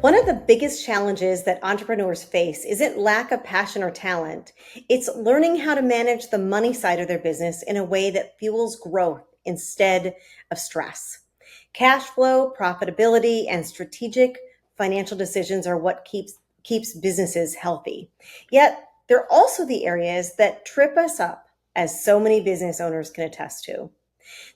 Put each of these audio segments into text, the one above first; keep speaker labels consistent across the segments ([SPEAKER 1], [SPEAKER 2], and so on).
[SPEAKER 1] One of the biggest challenges that entrepreneurs face isn't lack of passion or talent. It's learning how to manage the money side of their business in a way that fuels growth instead of stress. Cash flow, profitability, and strategic financial decisions are what keeps businesses healthy. Yet, they're also the areas that trip us up, as so many business owners can attest to.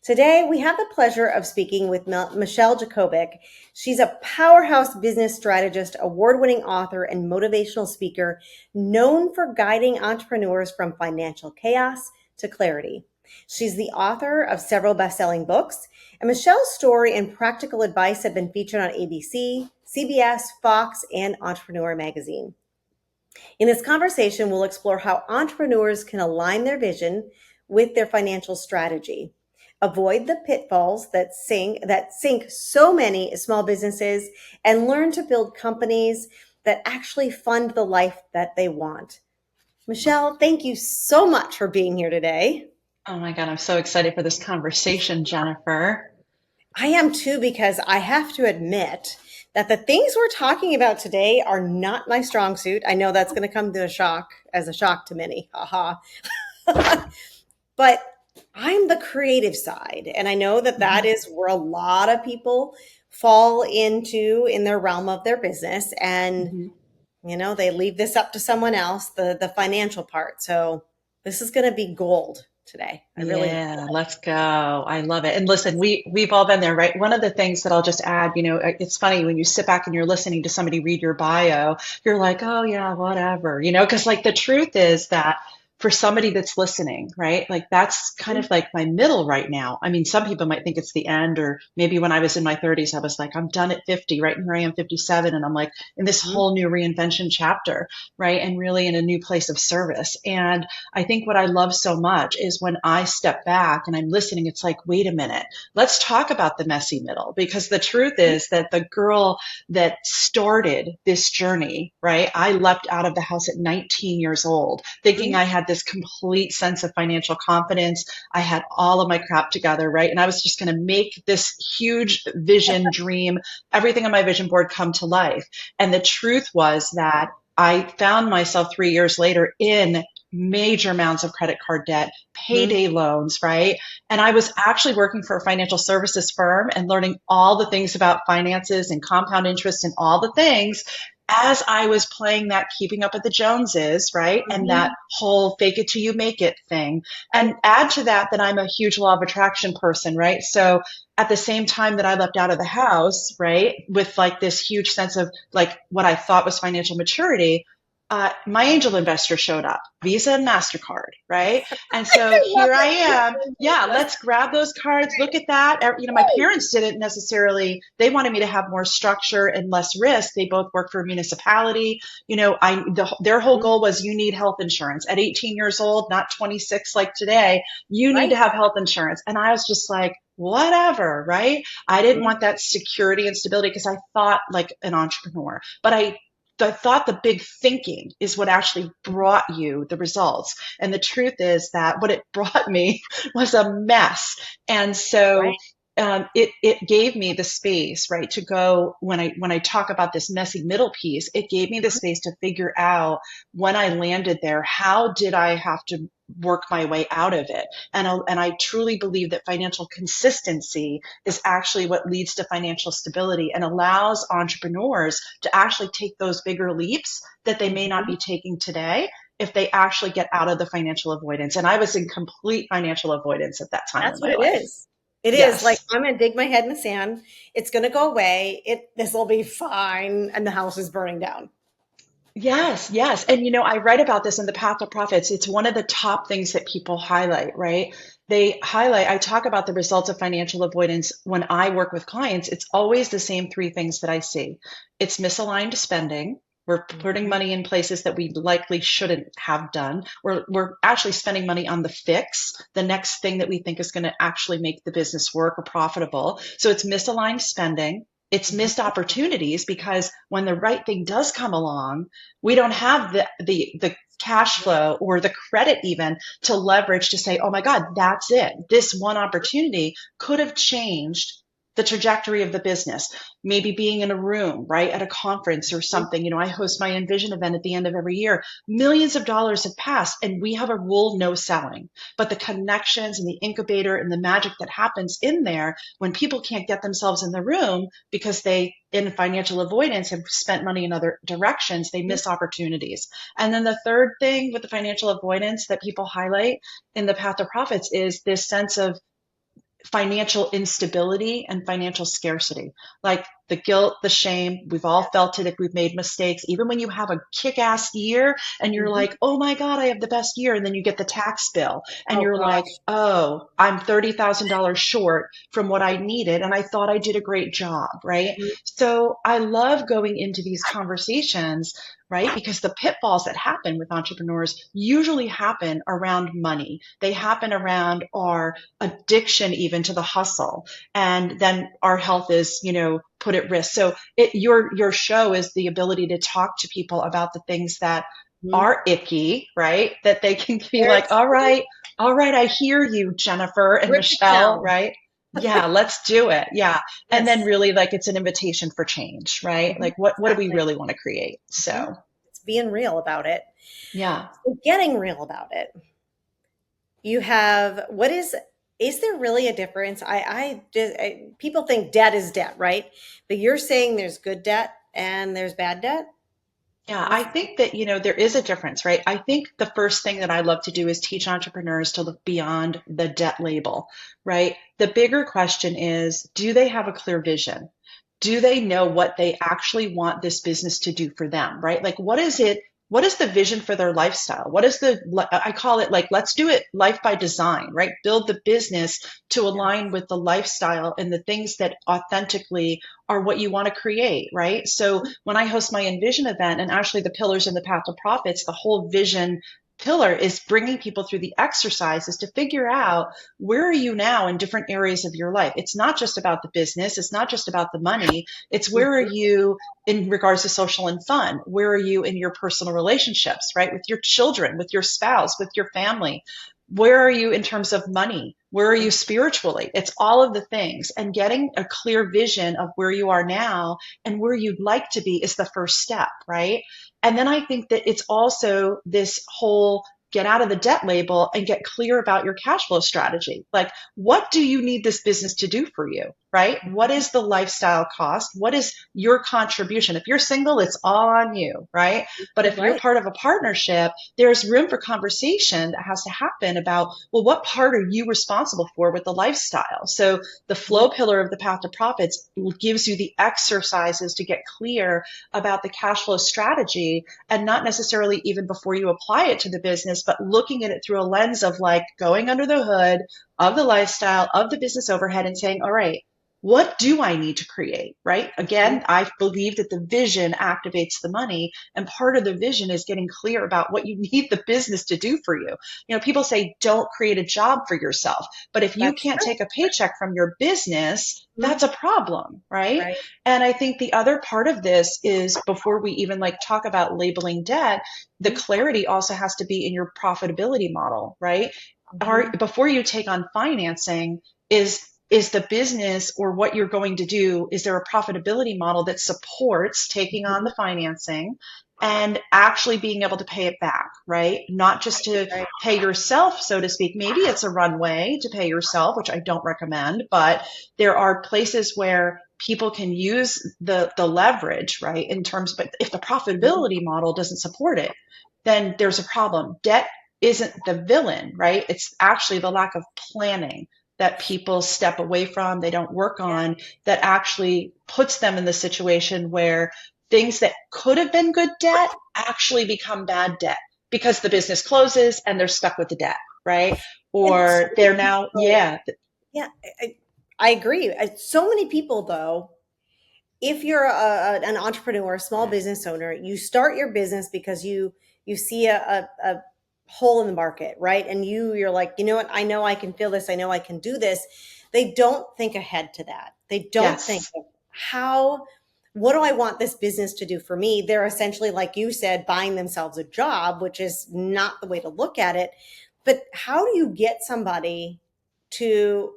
[SPEAKER 1] Today, we have the pleasure of speaking with Michelle Jacobik. She's a powerhouse business strategist, award winning author, and motivational speaker known for guiding entrepreneurs from financial chaos to clarity. She's the author of several best selling books, and Michelle's story and practical advice have been featured on ABC, CBS, Fox, and Entrepreneur Magazine. In this conversation, we'll explore how entrepreneurs can align their vision with their financial strategy, avoid the pitfalls that sink so many small businesses, and learn to build companies that actually fund the life that they want. Michelle, thank you so much for being here today.
[SPEAKER 2] Oh my God, I'm so excited for this conversation, Jennifer.
[SPEAKER 1] I am too, because I have to admit that the things we're talking about today are not my strong suit. I know that's going to come as a shock to many. Haha. But I'm the creative side. And I know that that
[SPEAKER 2] Mhm.
[SPEAKER 1] is where a lot of people fall into in their realm of their business. And,
[SPEAKER 2] Mhm.
[SPEAKER 1] they leave this up to someone else, the financial part. So this is going to be gold today. I really
[SPEAKER 2] Yeah, let's go. I love it. And listen, we've all been there, right? One of the things that I'll just add, it's funny when you sit back and you're listening to somebody read your bio, you're like, oh yeah, whatever, because like the truth is that for somebody that's listening, right? Like that's kind of like my middle right now. I mean, some people might think it's the end, or maybe when I was in my 30s, I was like, I'm done at 50, right? And here I am 57, and I'm like in this
[SPEAKER 1] Mhm.
[SPEAKER 2] whole new reinvention chapter, right? And really in a new place of service. And I think what I love so much is when I step back and I'm listening, it's like, wait a minute, let's talk about the messy middle. Because the truth is that the girl that started this journey, right? I leapt out of the house at 19 years old, thinking
[SPEAKER 1] Mhm.
[SPEAKER 2] I had this complete sense of financial confidence. I had all of my crap together, right? And I was just going to make this huge vision, dream, everything on my vision board come to life. And the truth was that I found myself 3 years later in major amounts of credit card debt,
[SPEAKER 1] Mhm.
[SPEAKER 2] payday loans, right? And I was actually working for a financial services firm and learning all the things about finances and compound interest and all the things as I was playing that keeping up with the Joneses, right? And that
[SPEAKER 1] Mhm.
[SPEAKER 2] whole fake it till you make it thing. And add to that I'm a huge law of attraction person, right? So at the same time that I left out of the house, right, with like this huge sense of like what I thought was financial maturity, my angel investor showed up, Visa and MasterCard, right? And so
[SPEAKER 1] I love
[SPEAKER 2] here I am. Yeah,
[SPEAKER 1] that.
[SPEAKER 2] let's grab those cards. Look at that. My parents didn't necessarily, they wanted me to have more structure and less risk. They both work for a municipality. Their whole
[SPEAKER 1] Mhm.
[SPEAKER 2] goal was you need health insurance at 18 years old, not 26 like today. You need to
[SPEAKER 1] Right.
[SPEAKER 2] have health insurance. And I was just like, whatever, right? I didn't
[SPEAKER 1] Mhm.
[SPEAKER 2] want that security and stability because I thought like an entrepreneur, but I thought the big thinking is what actually brought you the results. And the truth is that what it brought me was a mess. And so
[SPEAKER 1] Right.
[SPEAKER 2] it gave me the space, right, to go when I talk about this messy middle piece, it gave me the space to figure out when I landed there, how did I have to work my way out of it? And I truly believe that financial consistency is actually what leads to financial stability and allows entrepreneurs to actually take those bigger leaps that they may not
[SPEAKER 1] Mhm.
[SPEAKER 2] be taking today if they actually get out of the financial avoidance. And I was in complete financial avoidance at that time in
[SPEAKER 1] That's what
[SPEAKER 2] my
[SPEAKER 1] it
[SPEAKER 2] life.
[SPEAKER 1] is. It is like,
[SPEAKER 2] Yes.
[SPEAKER 1] I'm gonna dig my head in the sand. It's gonna go away. This will be fine, and the house is burning down.
[SPEAKER 2] Yes, yes. And I write about this in the Path to Profits. It's one of the top things that people highlight, right? I talk about the results of financial avoidance when I work with clients. It's always the same three things that I see. It's misaligned spending. We're putting
[SPEAKER 1] Mhm.
[SPEAKER 2] money in places that we likely shouldn't have done. We're actually spending money on the fix, the next thing that we think is going to actually make the business work or profitable. So it's misaligned spending. It's missed
[SPEAKER 1] Mhm.
[SPEAKER 2] opportunities because when the right thing does come along, we don't have the cash flow or the credit even to leverage to say, oh my God, that's it. This one opportunity could have changed the trajectory of the business, maybe being in a room, right, at a conference or something. I host my Envision event at the end of every year. Millions of dollars have passed, and we have a rule: no selling. But the connections and the incubator and the magic that happens in there when people can't get themselves in the room because they, in financial avoidance, have spent money in other directions, they miss opportunities. And then the third thing with the financial avoidance that people highlight in the path to profits is this sense of financial instability and financial scarcity. Like the guilt, the shame, we've all felt it if we've made mistakes. Even when you have a kick-ass year and you're
[SPEAKER 1] Mhm.
[SPEAKER 2] like, oh my God, I have the best year. And then you get the tax bill and
[SPEAKER 1] Oh
[SPEAKER 2] you're like,
[SPEAKER 1] gosh.
[SPEAKER 2] oh, I'm $30,000 short from what I needed. And I thought I did a great job, right?
[SPEAKER 1] Mhm.
[SPEAKER 2] So I love going into these conversations, right? Because the pitfalls that happen with entrepreneurs usually happen around money. They happen around our addiction even to the hustle, and then our health is put at risk. So your show is the ability to talk to people about the things that
[SPEAKER 1] Mhm.
[SPEAKER 2] are icky, right, that they can be
[SPEAKER 1] Where
[SPEAKER 2] like,
[SPEAKER 1] it's
[SPEAKER 2] all right, I hear you, Jennifer and
[SPEAKER 1] rip it
[SPEAKER 2] Michelle,
[SPEAKER 1] down.
[SPEAKER 2] right? Yeah, let's do it. Yeah. And then
[SPEAKER 1] Yes.
[SPEAKER 2] really, like, it's an invitation for change, right?
[SPEAKER 1] Mhm.
[SPEAKER 2] Like, what do we
[SPEAKER 1] Exactly.
[SPEAKER 2] really want to create?
[SPEAKER 1] Mhm.
[SPEAKER 2] So
[SPEAKER 1] It's being real about it.
[SPEAKER 2] yeah.
[SPEAKER 1] So getting real about it. You have is there really a difference? People think debt is debt, right? But you're saying there's good debt and there's bad debt?
[SPEAKER 2] Yeah, I
[SPEAKER 1] What's
[SPEAKER 2] think that, there is a difference, right? I think the first thing that I love to do is teach entrepreneurs to look beyond the debt label, right? The bigger question is, do they have a clear vision? Do they know what they actually want this business to do for them, right? Like, what is it? What is the vision for their lifestyle? What is I call it, like, let's do it life by design, right? Build the business to
[SPEAKER 1] yeah.
[SPEAKER 2] align with the lifestyle and the things that authentically are what you want to create, right? So when I host my Envision event, and actually the pillars in the path to profits, the whole vision pillar is bringing people through the exercises to figure out, where are you now in different areas of your life. It's not just about the business, it's not just about the money, it's where are
[SPEAKER 1] Mhm.
[SPEAKER 2] you in regards to social and fun, where are you in your personal relationships, right, with your children, with your spouse, with your family, where are you in terms of money, where are you spiritually. It's all of the things, and getting a clear vision of where you are now and where you'd like to be is the first step, right? And then I think that it's also this whole get out of the debt label and get clear about your cash flow strategy. Like, what do you need this business to do for you, right? What is the lifestyle cost? What is your contribution? If you're single, it's all on you, right? But if you're
[SPEAKER 1] Right.
[SPEAKER 2] part of a partnership, there's room for conversation that has to happen about, well, what part are you responsible for with the lifestyle? So the
[SPEAKER 1] Mhm.
[SPEAKER 2] flow pillar of the path to profits gives you the exercises to get clear about the cash flow strategy, and not necessarily even before you apply it to the business, but looking at it through a lens of, like, going under the hood of the lifestyle of the business overhead and saying, all right, what do I need to create, right? Again, I believe that the vision activates the money. And part of the vision is getting clear about what you need the business to do for you. People say, don't create a job for yourself. But if you
[SPEAKER 1] That's
[SPEAKER 2] can't
[SPEAKER 1] true.
[SPEAKER 2] take a paycheck from your business, that's
[SPEAKER 1] Mhm.
[SPEAKER 2] a problem, right?
[SPEAKER 1] Right.
[SPEAKER 2] And I think the other part of this is, before we even, like, talk about labeling debt, the
[SPEAKER 1] Mhm.
[SPEAKER 2] clarity also has to be in your profitability model, right?
[SPEAKER 1] Mhm.
[SPEAKER 2] Before you take on financing, is the business, or what you're going to do, is there a profitability model that supports taking on
[SPEAKER 1] Mhm.
[SPEAKER 2] the financing and actually being able to pay it back, right? Not just to
[SPEAKER 1] Right.
[SPEAKER 2] pay yourself, so to speak. Maybe it's a runway to pay yourself, which I don't recommend, but there are places where people can use the leverage, right? In terms, but if the
[SPEAKER 1] Mhm.
[SPEAKER 2] profitability model doesn't support it, then there's a problem. Debt isn't the villain, right? It's actually the lack of planning that people step away from, they don't work on, that actually puts them in the situation where things that could have been good debt actually become bad debt because the business closes and they're stuck with the debt, right?
[SPEAKER 1] And so
[SPEAKER 2] Or
[SPEAKER 1] many
[SPEAKER 2] they're now,
[SPEAKER 1] people,
[SPEAKER 2] yeah,
[SPEAKER 1] yeah, I agree. So many people, though, if you're an entrepreneur, a small business owner, you start your business because you see a hole in the market, right? And you're like, you know what? I know I can feel this. I know I can do this. They don't think ahead to that. They don't think
[SPEAKER 2] yes,
[SPEAKER 1] of how. What do I want this business to do for me? They're essentially, like you said, buying themselves a job, which is not the way to look at it. But how do you get somebody to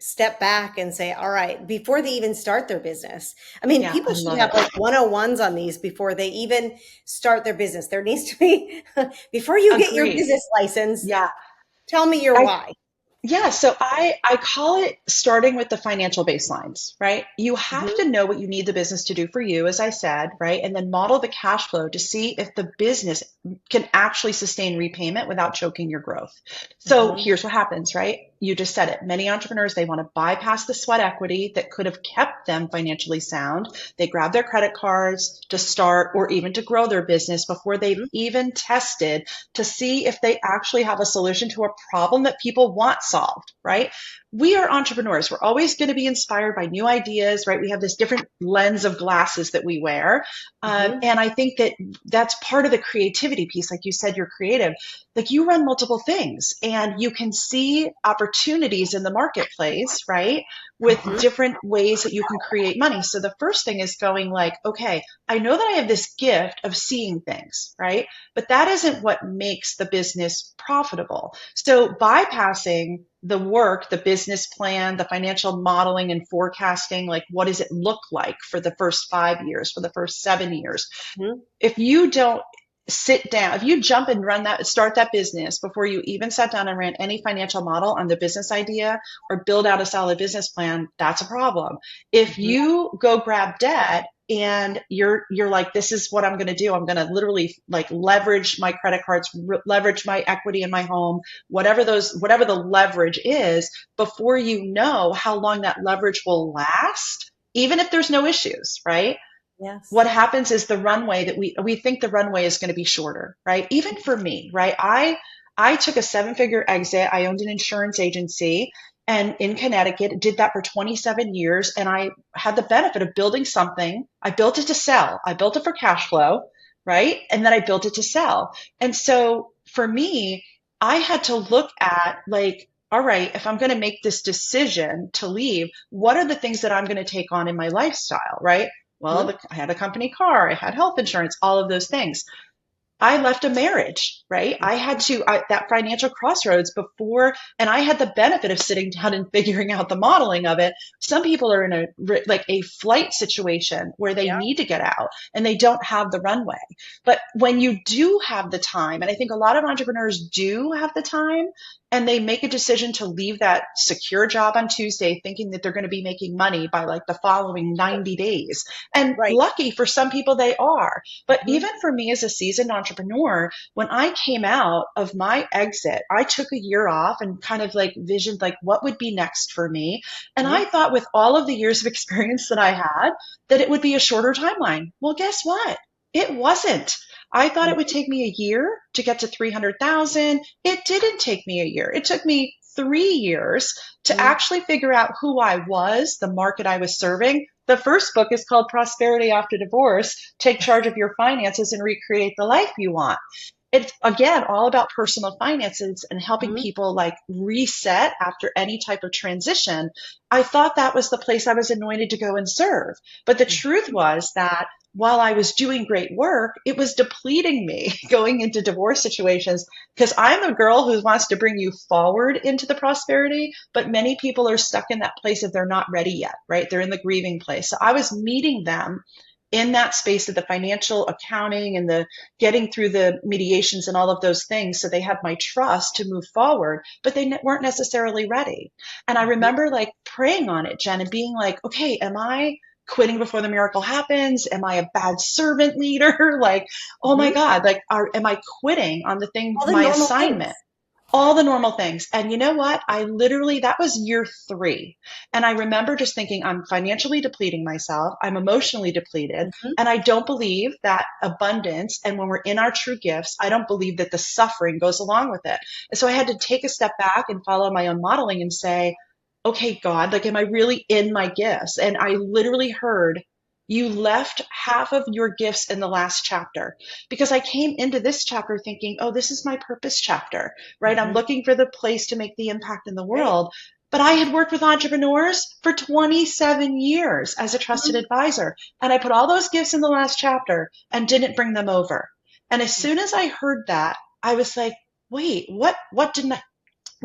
[SPEAKER 1] step back and say, all right, before they even start their business. I mean,
[SPEAKER 2] Yeah,
[SPEAKER 1] people
[SPEAKER 2] I
[SPEAKER 1] should
[SPEAKER 2] love
[SPEAKER 1] have
[SPEAKER 2] it.
[SPEAKER 1] like 101s on these before they even start their business. There needs to be, before you get your
[SPEAKER 2] Agreed.
[SPEAKER 1] business license,
[SPEAKER 2] Yeah.
[SPEAKER 1] tell me your
[SPEAKER 2] I
[SPEAKER 1] why.
[SPEAKER 2] Yeah, so I call it starting with the financial baselines, right? You have
[SPEAKER 1] Hmm.
[SPEAKER 2] to know what you need the business to do for you, as I said, right? And then model the cash flow to see if the business can actually sustain repayment without choking your growth. So
[SPEAKER 1] Hmm.
[SPEAKER 2] here's what happens, right? You just said it. Many entrepreneurs, they want to bypass the sweat equity that could have kept them financially sound. They grab their credit cards to start or even to grow their business before they've even tested to see if they actually have a solution to a problem that people want solved, right? We are entrepreneurs. We're always going to be inspired by new ideas, right? We have this different lens of glasses that we wear.
[SPEAKER 1] Hmm.
[SPEAKER 2] And I think that that's part of the creativity piece. Like you said, you're creative. Like you run multiple things and you can see opportunities in the marketplace, right? With
[SPEAKER 1] Hmm.
[SPEAKER 2] different ways that you can create money. So the first thing is going like, okay, I know that I have this gift of seeing things, right? But that isn't what makes the business profitable. So bypassing the work, the business plan, the financial modeling and forecasting, like what does it look like for the first 5 years, for the first 7 years?
[SPEAKER 1] Hmm.
[SPEAKER 2] If you don't sit down, if you jump and start that business before you even sat down and ran any financial model on the business idea or build out a solid business plan, that's a problem. If
[SPEAKER 1] Hmm.
[SPEAKER 2] you go grab debt and you're like, this is what I'm going to do. I'm going to literally like leverage my credit cards, leverage my equity in my home, whatever the leverage is, before you know how long that leverage will last, even if there's no issues, right?
[SPEAKER 1] Yes.
[SPEAKER 2] What happens is the runway that we think the runway is going to be shorter, right? Even for me, right? I took a seven-figure exit. I owned an insurance agency and in Connecticut, did that for 27 years. And I had the benefit of building something. I built it to sell. I built it for cash flow, right? And then I built it to sell. And so for me, I had to look at like, all right, if I'm going to make this decision to leave, what are the things that I'm going to take on in my lifestyle, right? Well,
[SPEAKER 1] Hmm.
[SPEAKER 2] I had a company car, I had health insurance, all of those things. I left a marriage, right? I had that financial crossroads before, and I had the benefit of sitting down and figuring out the modeling of it. Some people are in like a flight situation where they
[SPEAKER 1] Yeah.
[SPEAKER 2] need to get out and they don't have the runway. But when you do have the time, and I think a lot of entrepreneurs do have the time, and they make a decision to leave that secure job on Tuesday thinking that they're going to be making money by like the following 90 days. And
[SPEAKER 1] Right.
[SPEAKER 2] lucky for some people, they are. But
[SPEAKER 1] Hmm.
[SPEAKER 2] even for me as a seasoned entrepreneur, when I came out of my exit, I took a year off and kind of like visioned like what would be next for me. And I
[SPEAKER 1] Hmm.
[SPEAKER 2] thought with all of the years of experience that I had, that it would be a shorter timeline. Well, guess what? It wasn't. I thought it would take me a year to get to 300,000. It didn't take me a year. It took me 3 years to
[SPEAKER 1] Hmm.
[SPEAKER 2] actually figure out who I was, the market I was serving. The first book is called Prosperity After Divorce. Take charge of your finances and recreate the life you want. It's again all about personal finances and helping
[SPEAKER 1] Hmm.
[SPEAKER 2] people like reset after any type of transition. I thought that was the place I was anointed to go and serve. But the truth was that while I was doing great work, it was depleting me going into divorce situations because I'm a girl who wants to bring you forward into the prosperity, but many people are stuck in that place if they're not ready yet, right? They're in the grieving place. So I was meeting them in that space of the financial accounting and the getting through the mediations and all of those things. So they had my trust to move forward, but they weren't necessarily ready. And I
[SPEAKER 1] Hmm.
[SPEAKER 2] remember like praying on it, Jen, and being like, okay, am I quitting before the miracle happens? Am I a bad servant leader? Like, oh my
[SPEAKER 1] Hmm.
[SPEAKER 2] God, like, am I quitting on the thing,
[SPEAKER 1] All the
[SPEAKER 2] my
[SPEAKER 1] normal
[SPEAKER 2] assignment?
[SPEAKER 1] things.
[SPEAKER 2] All the normal things. And you know what? That was year 3. And I remember just thinking, I'm financially depleting myself. I'm emotionally depleted.
[SPEAKER 1] Hmm.
[SPEAKER 2] And I don't believe that abundance. And when we're in our true gifts, I don't believe that the suffering goes along with it. And so I had to take a step back and follow my own modeling and say, okay, God, like, am I really in my gifts? And I literally heard, you left half of your gifts in the last chapter because I came into this chapter thinking, oh, this is my purpose chapter, right? I'm
[SPEAKER 1] Hmm.
[SPEAKER 2] looking for the place to make the impact in the
[SPEAKER 1] Right.
[SPEAKER 2] world. But I had worked with entrepreneurs for 27 years as a trusted
[SPEAKER 1] Hmm.
[SPEAKER 2] advisor. And I put all those gifts in the last chapter and didn't bring them over. And as soon as I heard that, I was like, wait,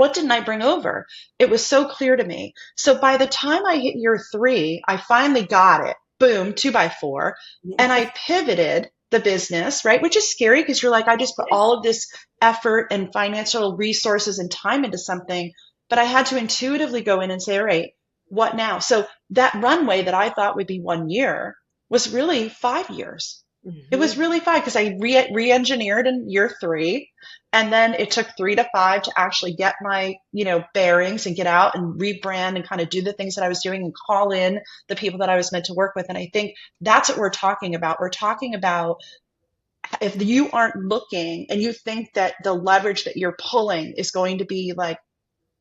[SPEAKER 2] what didn't I bring over? It was so clear to me. So by the time I hit year 3, I finally got it. Boom, 2 by 4. And I pivoted the business, right? Which is scary because you're like, I just put all of this effort and financial resources and time into something. But I had to intuitively go in and say, all right, what now? So that runway that I thought would be 1 year was really 5 years. It was
[SPEAKER 1] Mhm.
[SPEAKER 2] really 5 because I re-engineered in year 3, and then it took 3 to 5 to actually get my, bearings and get out and rebrand and kind of do the things that I was doing and call in the people that I was meant to work with. And I think that's what we're talking about. We're talking about if you aren't looking and you think that the leverage that you're pulling is going to be like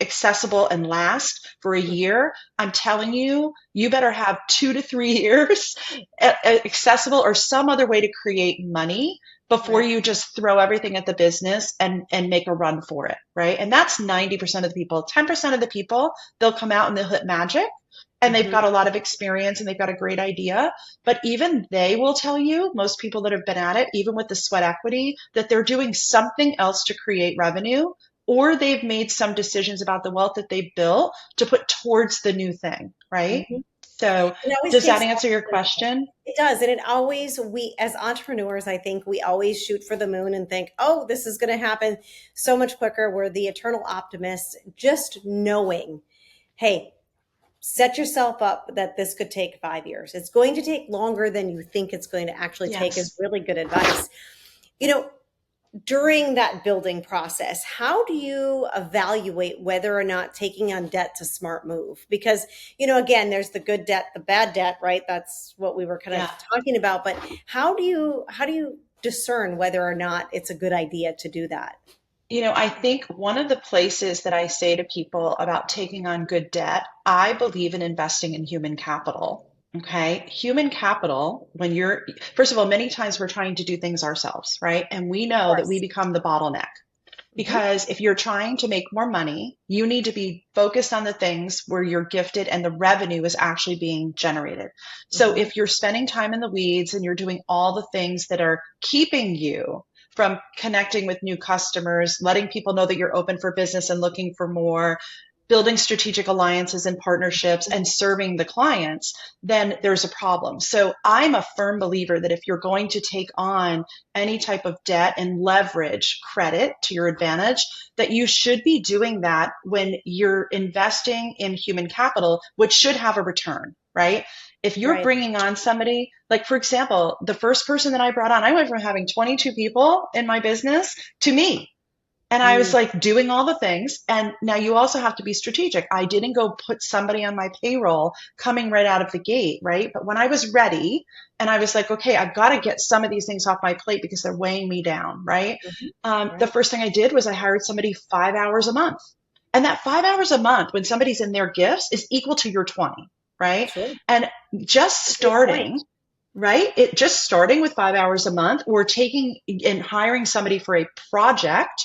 [SPEAKER 2] accessible and last for a year, I'm telling you, you better have 2 to 3 years accessible or some other way to create money before
[SPEAKER 1] Right.
[SPEAKER 2] you just throw everything at the business and make a run for it, right? And that's 90% of the people. 10% of the people, they'll come out and they'll hit magic and they've
[SPEAKER 1] Mhm.
[SPEAKER 2] got a lot of experience and they've got a great idea. But even they will tell you, most people that have been at it, even with the sweat equity, that they're doing something else to create revenue, or they've made some decisions about the wealth that they built to put towards the new thing, right?
[SPEAKER 1] Mhm.
[SPEAKER 2] So
[SPEAKER 1] It always
[SPEAKER 2] does that
[SPEAKER 1] takes
[SPEAKER 2] answer your question?
[SPEAKER 1] It does. And it always, we as entrepreneurs, I think we always shoot for the moon and think, oh, this is going to happen so much quicker. We're the eternal optimists, just knowing, hey, set yourself up that this could take 5 years. It's going to take longer than you think it's going to actually take, is
[SPEAKER 2] Yes.
[SPEAKER 1] really good advice. You know, during that building process, how do you evaluate whether or not taking on debt's a smart move? Because, again, there's the good debt, the bad debt, right? That's what we were kind of
[SPEAKER 2] Yeah.
[SPEAKER 1] talking about. But how do you discern whether or not it's a good idea to do that?
[SPEAKER 2] I think one of the places that I say to people about taking on good debt, I believe in investing in human capital. Okay. Human capital, first of all, many times we're trying to do things ourselves, right? And we
[SPEAKER 1] Of
[SPEAKER 2] know that we
[SPEAKER 1] course.
[SPEAKER 2] become the bottleneck.
[SPEAKER 1] Hmm.
[SPEAKER 2] Because if you're trying to make more money, you need to be focused on the things where you're gifted and the revenue is actually being generated. So
[SPEAKER 1] Hmm.
[SPEAKER 2] if you're spending time in the weeds and you're doing all the things that are keeping you from connecting with new customers, letting people know that you're open for business and looking for more, building strategic alliances and partnerships and serving the clients, then there's a problem. So I'm a firm believer that if you're going to take on any type of debt and leverage credit to your advantage, that you should be doing that when you're investing in human capital, which should have a return, right? If you're
[SPEAKER 1] Right.
[SPEAKER 2] bringing on somebody, like for example, the first person that I brought on, I went from having 22 people in my business to me. And I was
[SPEAKER 1] Mm.
[SPEAKER 2] like doing all the things. And now you also have to be strategic. I didn't go put somebody on my payroll coming right out of the gate, right? But when I was ready and I was like, okay, I've got to get some of these things off my plate because they're weighing me down, right?
[SPEAKER 1] Mhm.
[SPEAKER 2] The
[SPEAKER 1] Right.
[SPEAKER 2] first thing I did was I hired somebody 5 hours a month. And that 5 hours a month when somebody's in their gifts is equal to your 20, right?
[SPEAKER 1] Sure.
[SPEAKER 2] And just
[SPEAKER 1] That's a good point.
[SPEAKER 2] starting, right? It just starting with 5 hours a month or taking and hiring somebody for a project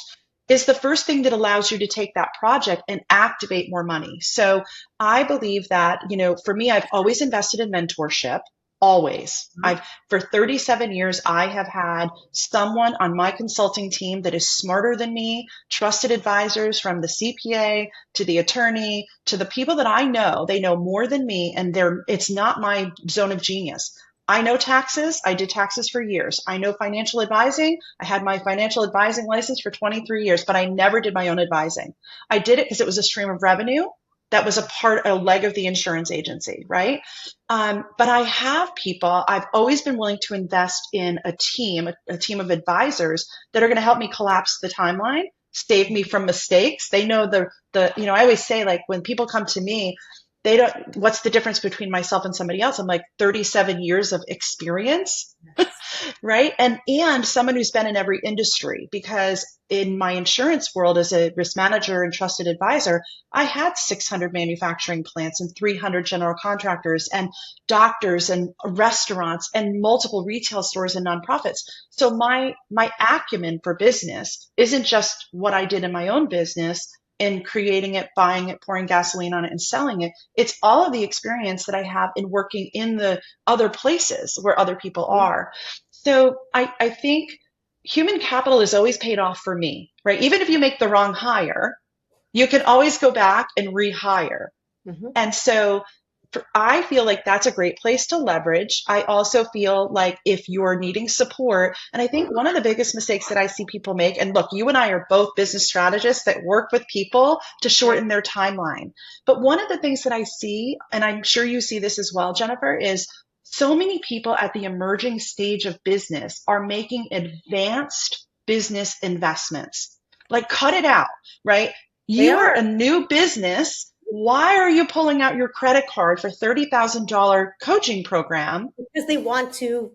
[SPEAKER 2] is the first thing that allows you to take that project and activate more money. So I believe that, for me, I've always invested in mentorship. Always.
[SPEAKER 1] Mhm.
[SPEAKER 2] For 37 years, I have had someone on my consulting team that is smarter than me, trusted advisors from the CPA to the attorney to the people that I know. They know more than me, and it's not my zone of genius. I know taxes. I did taxes for years. I know financial advising. I had my financial advising license for 23 years, but I never did my own advising. I did it because it was a stream of revenue that was a leg of the insurance agency, right? But I have people, I've always been willing to invest in a team of advisors that are going to help me collapse the timeline, save me from mistakes. They know I always say like when people come to me, they don't, what's the difference between myself and somebody else? I'm like 37 years of experience,
[SPEAKER 1] Yes.
[SPEAKER 2] right? And someone who's been in every industry, because in my insurance world as a risk manager and trusted advisor, I had 600 manufacturing plants and 300 general contractors and doctors and restaurants and multiple retail stores and nonprofits. So my acumen for business isn't just what I did in my own business in creating it, buying it, pouring gasoline on it and selling it. It's all of the experience that I have in working in the other places where other people
[SPEAKER 1] Mhm.
[SPEAKER 2] are. So I think human capital is always paid off for me, right? Even if you make the wrong hire, You can always go back and rehire.
[SPEAKER 1] Hmm.
[SPEAKER 2] And so I feel like that's a great place to leverage. I also feel like if you're needing support, and I think one of the biggest mistakes that I see people make, and look, you and I are both business strategists that work with people to
[SPEAKER 1] Right.
[SPEAKER 2] shorten their timeline. But one of the things that I see, and I'm sure you see this as well, Jennifer, is so many people at the emerging stage of business are making advanced business investments. Like, cut it out, right?
[SPEAKER 1] They
[SPEAKER 2] You are
[SPEAKER 1] are,
[SPEAKER 2] a new business. Why are you pulling out your credit card for $30,000 coaching program?
[SPEAKER 1] because they want to,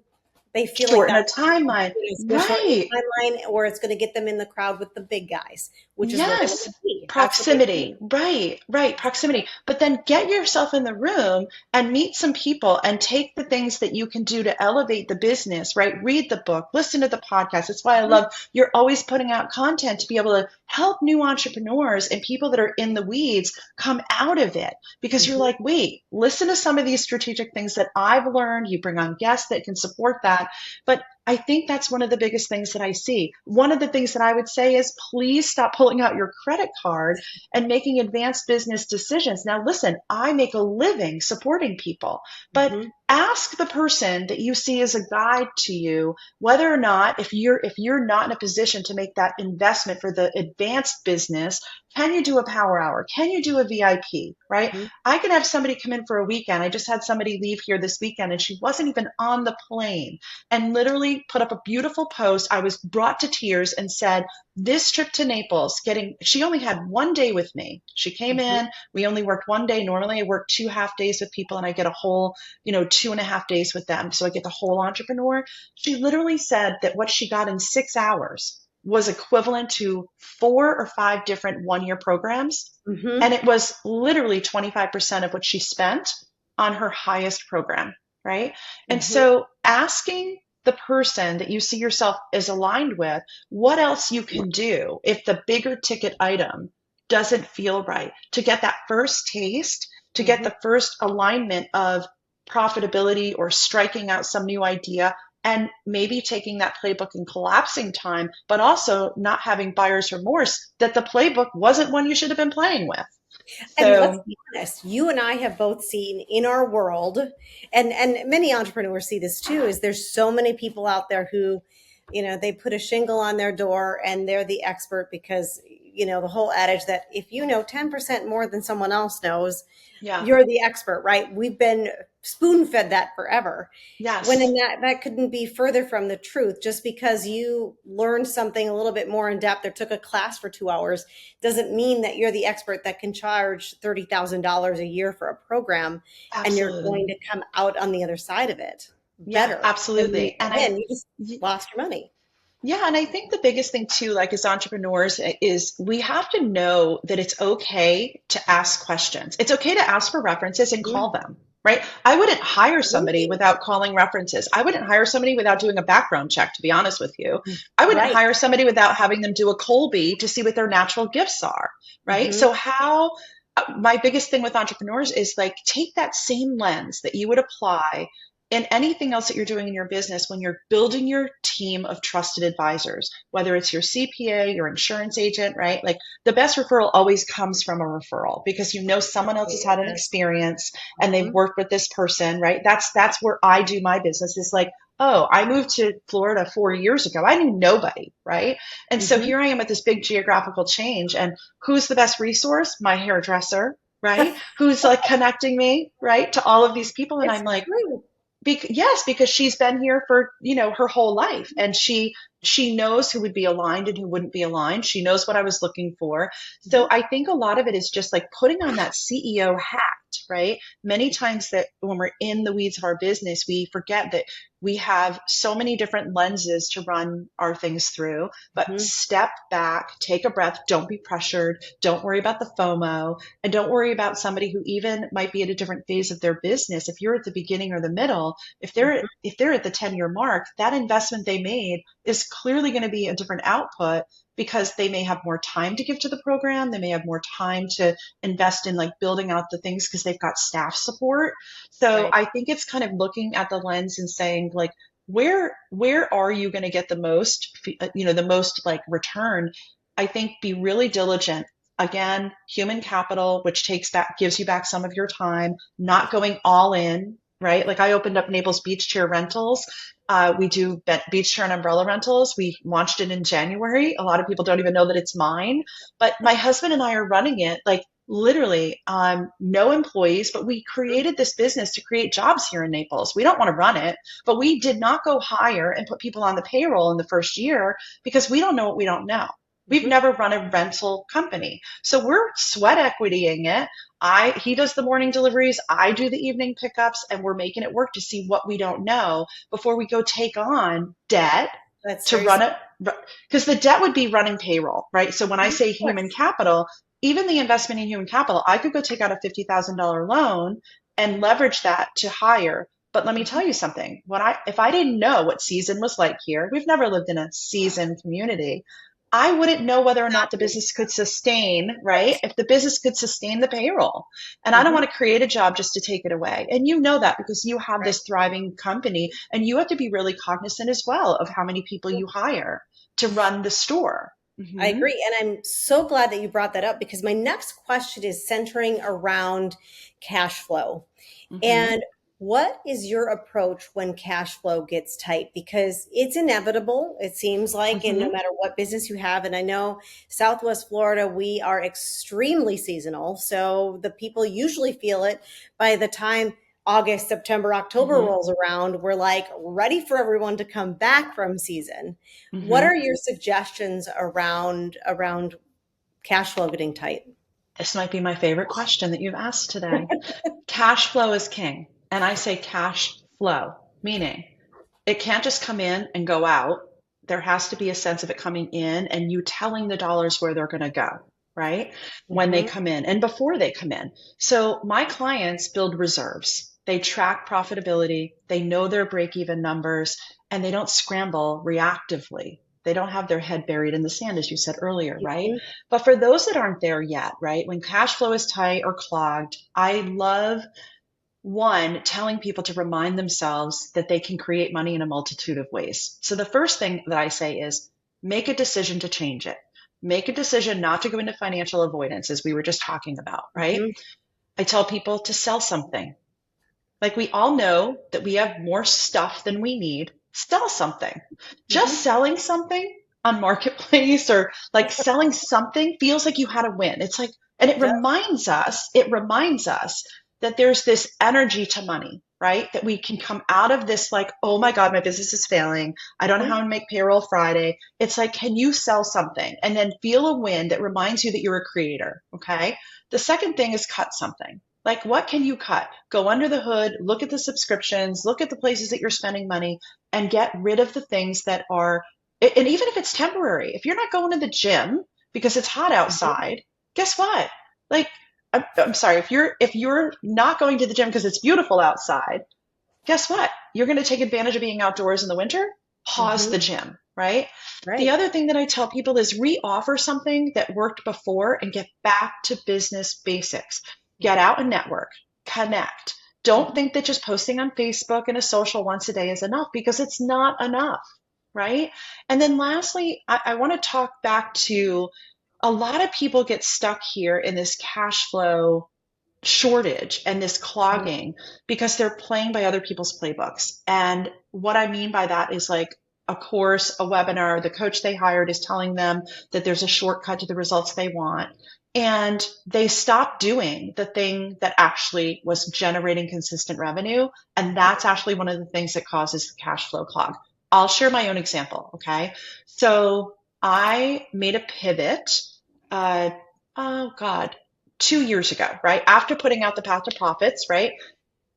[SPEAKER 1] they feel like
[SPEAKER 2] Shorten a
[SPEAKER 1] that's
[SPEAKER 2] timeline.
[SPEAKER 1] it's going to shorten
[SPEAKER 2] Right.
[SPEAKER 1] the timeline, or it's going to get them in the crowd with the big guys, which is where they want
[SPEAKER 2] Yes,
[SPEAKER 1] to be. That's what they
[SPEAKER 2] proximity.
[SPEAKER 1] see.
[SPEAKER 2] Right, right, proximity. But then get yourself in the room and meet some people and take the things that you can do to elevate the business, right? Read the book, listen to the podcast. That's why I
[SPEAKER 1] Mhm.
[SPEAKER 2] love you're always putting out content to be able to help new entrepreneurs and people that are in the weeds come out of it because you're
[SPEAKER 1] Mhm.
[SPEAKER 2] like, wait, listen to some of these strategic things that I've learned. You bring on guests that can support that. But I think that's one of the biggest things that I see. One of the things that I would say is please stop pulling out your credit card and making advanced business decisions. Now, listen, I make a living supporting people, but
[SPEAKER 1] Mhm.
[SPEAKER 2] ask the person that you see as a guide to you whether or not if you're not in a position to make that investment for the advanced business, can you do a power hour? Can you do a VIP, right?
[SPEAKER 1] Mhm.
[SPEAKER 2] I can have somebody come in for a weekend. I just had somebody leave here this weekend and she wasn't even on the plane and literally put up a beautiful post. I was brought to tears and said, this trip to Naples, she only had 1 day with me. She came
[SPEAKER 1] Mhm.
[SPEAKER 2] in, we only worked 1 day. Normally I work 2 half days with people and I get a whole, 2.5 days with them. So I get the whole entrepreneur. She literally said that what she got in 6 hours was equivalent to 4 or 5 different 1 year programs. And
[SPEAKER 1] Mhm.
[SPEAKER 2] it was literally 25% of what she spent on her highest program, right? And
[SPEAKER 1] Mhm.
[SPEAKER 2] so asking the person that you see yourself as aligned with, what else you can do if the bigger ticket item doesn't feel right, to get that first taste, to get
[SPEAKER 1] Mhm.
[SPEAKER 2] the first alignment of profitability or striking out some new idea and maybe taking that playbook and collapsing time, but also not having buyer's remorse that the playbook wasn't one you should have been playing with.
[SPEAKER 1] And let's
[SPEAKER 2] So,
[SPEAKER 1] be honest, you and I have both seen in our world, and many entrepreneurs see this too, is there's so many people out there who, they put a shingle on their door and they're the expert because, the whole adage that if you know 10% more than someone else knows,
[SPEAKER 2] yeah,
[SPEAKER 1] you're the expert, right? We've been spoon fed that forever. When in
[SPEAKER 2] yes,
[SPEAKER 1] that couldn't be further from the truth. Just because you learned something a little bit more in depth or took a class for 2 hours doesn't mean that you're the expert that can charge $30,000 a year for a program and you're going
[SPEAKER 2] absolutely.
[SPEAKER 1] to come out on the other side of it
[SPEAKER 2] Yeah,
[SPEAKER 1] better than when you
[SPEAKER 2] absolutely. And
[SPEAKER 1] came in. You just
[SPEAKER 2] y-
[SPEAKER 1] lost your money.
[SPEAKER 2] yeah, and I think the biggest thing too, like as entrepreneurs, is we have to know that it's okay to ask questions. It's okay to ask for references and call
[SPEAKER 1] Mhm.
[SPEAKER 2] them, right? I wouldn't hire somebody
[SPEAKER 1] Absolutely.
[SPEAKER 2] without calling references. I wouldn't hire somebody without doing a background check, to be honest with you. I wouldn't
[SPEAKER 1] Right.
[SPEAKER 2] hire somebody without having them do a Colby to see what their natural gifts are, right?
[SPEAKER 1] Hmm.
[SPEAKER 2] So my biggest thing with entrepreneurs is like take that same lens that you would apply in anything else that you're doing in your business when you're building your team of trusted advisors, whether it's your CPA, your insurance agent, right? Like the best referral always comes from a referral because you know someone else has had an
[SPEAKER 1] Yes.
[SPEAKER 2] experience and they've
[SPEAKER 1] Hmm.
[SPEAKER 2] worked with this person, right? That's where I do my business. Is like, oh, I moved to Florida 4 years ago. I knew nobody, right? And so
[SPEAKER 1] Hmm.
[SPEAKER 2] here I am with this big geographical change. And who's the best resource? My hairdresser, right? Who's like connecting me, right, to all of these people. And
[SPEAKER 1] It's
[SPEAKER 2] I'm like,
[SPEAKER 1] true.
[SPEAKER 2] yes, because she's been here for, her whole life and she knows who would be aligned and who wouldn't be aligned. She knows what I was looking for. So
[SPEAKER 1] Mhm.
[SPEAKER 2] I think a lot of it is just like putting on that CEO hat, right? Many times that when we're in the weeds of our business, we forget that we have so many different lenses to run our things through, but
[SPEAKER 1] Mhm.
[SPEAKER 2] step back, take a breath, don't be pressured, don't worry about the FOMO, and don't worry about somebody who even might be at a different phase of their business. If you're at the beginning or the middle,
[SPEAKER 1] Mhm.
[SPEAKER 2] if they're at the 10-year mark, that investment they made is clearly going to be a different output because they may have more time to give to the program. They may have more time to invest in like building out the things because they've got staff support. So
[SPEAKER 1] Right.
[SPEAKER 2] I think it's kind of looking at the lens and saying like, where are you going to get the most, the most like return? I think be really diligent again, human capital, which gives you back some of your time, not going all in, right? Like I opened up Naples Beach Chair Rentals. We do beach chair and umbrella rentals. We launched it in January. A lot of people don't even know that it's mine, but my husband and I are running it like literally no employees, but we created this business to create jobs here in Naples. We don't want to run it, but we did not go hire and put people on the payroll in the first year because we don't know what we don't know. We've
[SPEAKER 1] Mhm.
[SPEAKER 2] never run a rental company. So we're sweat equitying it. He does the morning deliveries, I do the evening pickups, and we're making it work to see what we don't know before we go take on debt
[SPEAKER 1] That's
[SPEAKER 2] to
[SPEAKER 1] very
[SPEAKER 2] run
[SPEAKER 1] smart.
[SPEAKER 2] it. Because the debt would be running payroll, right? So when I
[SPEAKER 1] Mhm.
[SPEAKER 2] say
[SPEAKER 1] Of
[SPEAKER 2] human
[SPEAKER 1] course.
[SPEAKER 2] capital, even the investment in human capital, I could go take out a $50,000 loan and leverage that to hire. But let me
[SPEAKER 1] Mhm.
[SPEAKER 2] tell you something. If I didn't know what season was like here, we've never lived in a season community. I wouldn't know whether or not the
[SPEAKER 1] Exactly.
[SPEAKER 2] business could sustain, right?
[SPEAKER 1] Right.
[SPEAKER 2] If the business could sustain the payroll. And I don't
[SPEAKER 1] Mhm.
[SPEAKER 2] want to create a job just to take it away. And you know that because you have
[SPEAKER 1] Right.
[SPEAKER 2] this thriving company and you have to be really cognizant as well of how many people you hire to run the store.
[SPEAKER 1] I
[SPEAKER 2] Hmm.
[SPEAKER 1] agree. And I'm so glad that you brought that up because my next question is centering around cash flow.
[SPEAKER 2] Hmm.
[SPEAKER 1] And what is your approach when cash flow gets tight? Because it's inevitable, it seems like, and no
[SPEAKER 2] Hmm.
[SPEAKER 1] matter what business you have. And I know Southwest Florida, we are extremely seasonal. So the people usually feel it by the time August, September, October
[SPEAKER 2] Hmm.
[SPEAKER 1] rolls around. We're like ready for everyone to come back from season. What
[SPEAKER 2] Hmm.
[SPEAKER 1] are your suggestions around cash flow getting tight?
[SPEAKER 2] This might be my favorite question that you've asked today. Cash flow is king. And I say cash flow, meaning it can't just come in and go out. There has to be a sense of it coming in and you telling the dollars where they're going to go, right? When they
[SPEAKER 1] Hmm.
[SPEAKER 2] come in and before they come in. So my clients build reserves. They track profitability. They know their break even numbers and they don't scramble reactively. They don't have their head buried in the sand, as you said earlier, right? But for those that aren't there yet, right? When cash flow is tight or clogged, I love one, telling people to remind themselves that they can create money in a multitude of ways. So the first thing that I say is make a decision to change it. Make a decision not to go into financial avoidance, as we were just talking about, right?
[SPEAKER 1] Hmm.
[SPEAKER 2] I tell people to sell something. Like we all know that we have more stuff than we need. Sell something. Just
[SPEAKER 1] Hmm.
[SPEAKER 2] selling something on Marketplace or like selling something feels like you had a win. It's like, and it reminds us that there's this energy to money, right? That we can come out of this like, oh my God, my business is failing. I don't know how to make payroll Friday. It's like, can you sell something and then feel a win that reminds you that you're a creator? Okay. The second thing is cut something. Like, what can you cut? Go under the hood, look at the subscriptions, look at the places that you're spending money, and get rid of the things that are, and even if it's temporary, if you're not going to the gym because it's hot
[SPEAKER 1] Hmm.
[SPEAKER 2] outside, guess what? Like, I'm sorry, if you're not going to the gym because it's beautiful outside, guess what? You're going to take advantage of being outdoors in the winter. Pause
[SPEAKER 1] Hmm.
[SPEAKER 2] the gym, right? The
[SPEAKER 1] Right.
[SPEAKER 2] other thing that I tell people is re-offer something that worked before and get back to business basics. Get out and network, connect. Don't
[SPEAKER 1] Mhm.
[SPEAKER 2] think that just posting on Facebook and a social once a day is enough because it's not enough, right? And then lastly, I want to talk back to a lot of people get stuck here in this cash flow shortage and this
[SPEAKER 1] Mhm.
[SPEAKER 2] clogging because they're playing by other people's playbooks. And what I mean by that is like a course, a webinar, the coach they hired is telling them that there's a shortcut to the results they want. And they stop doing the thing that actually was generating consistent revenue. And that's actually one of the things that causes the cash flow clog. I'll share my own example. Okay. So I made a pivot. Uh, oh God, 2 years ago, right? After putting out the Path to Profits, right?